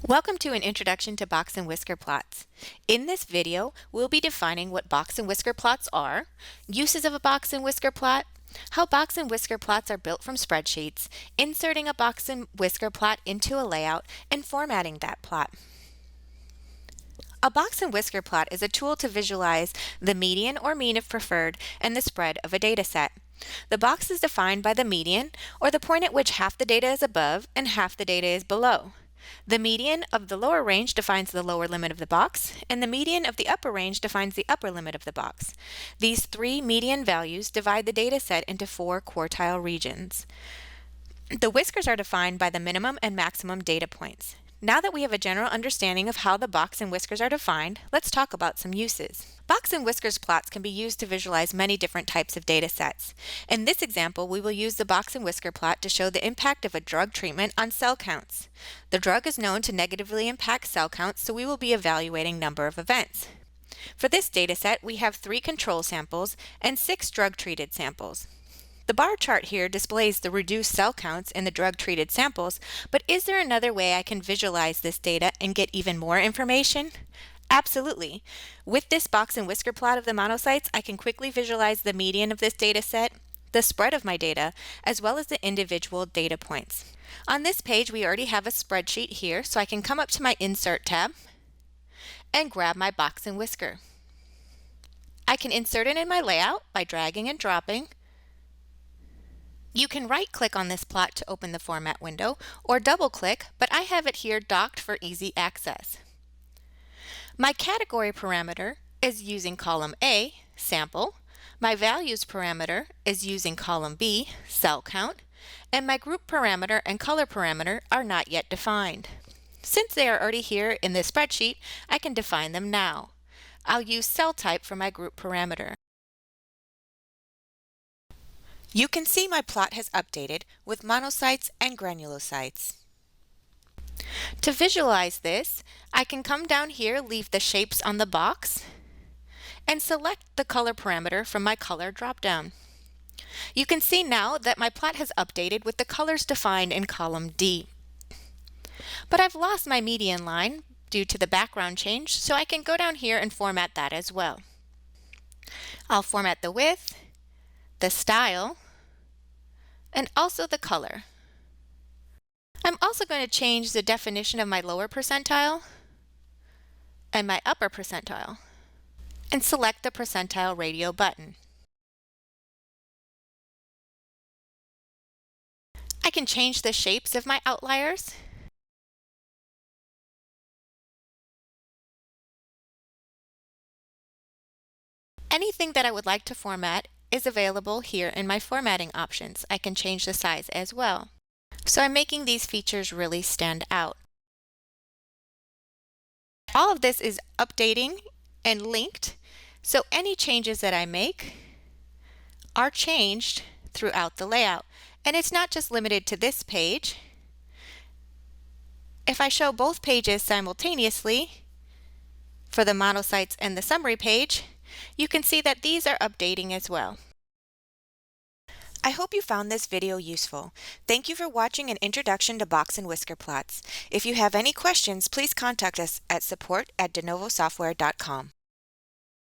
Welcome to an introduction to box and whisker plots. In this video, we'll be defining what box and whisker plots are, uses of a box and whisker plot, how box and whisker plots are built from spreadsheets, inserting a box and whisker plot into a layout, and formatting that plot. A box and whisker plot is a tool to visualize the median or mean if preferred and the spread of a data set. The box is defined by the median, or the point at which half the data is above and half the data is below. The median of the lower range defines the lower limit of the box, and the median of the upper range defines the upper limit of the box. These three median values divide the data set into 4 quartile regions. The whiskers are defined by the minimum and maximum data points. Now that we have a general understanding of how the box and whiskers are defined, let's talk about some uses. Box and whiskers plots can be used to visualize many different types of data sets. In this example, we will use the box and whisker plot to show the impact of a drug treatment on cell counts. The drug is known to negatively impact cell counts, so we will be evaluating number of events. For this data set, we have 3 control samples and 6 drug-treated samples. The bar chart here displays the reduced cell counts in the drug-treated samples, but is there another way I can visualize this data and get even more information? Absolutely. With this box and whisker plot of the monocytes, I can quickly visualize the median of this data set, the spread of my data, as well as the individual data points. On this page, we already have a spreadsheet here, so I can come up to my Insert tab and grab my box and whisker. I can insert it in my layout by dragging and dropping. You can right-click on this plot to open the format window, or double-click, but I have it here docked for easy access. My category parameter is using column A, sample. My values parameter is using column B, cell count. And my group parameter and color parameter are not yet defined. Since they are already here in this spreadsheet, I can define them now. I'll use cell type for my group parameter. You can see my plot has updated with monocytes and granulocytes. To visualize this, I can come down here, leave the shapes on the box, and select the color parameter from my color dropdown. You can see now that my plot has updated with the colors defined in column D. But I've lost my median line due to the background change, so I can go down here and format that as well. I'll format the width, the style, and also the color. I'm also going to change the definition of my lower percentile and my upper percentile, and select the percentile radio button. I can change the shapes of my outliers. Anything that I would like to format is available here in my formatting options. I can change the size as well. So I'm making these features really stand out. All of this is updating and linked, so any changes that I make are changed throughout the layout. And it's not just limited to this page. If I show both pages simultaneously for the monocytes and the summary page, you can see that these are updating as well. I hope you found this video useful. Thank you for watching an introduction to box and whisker plots. If you have any questions, please contact us at support@denovosoftware.com.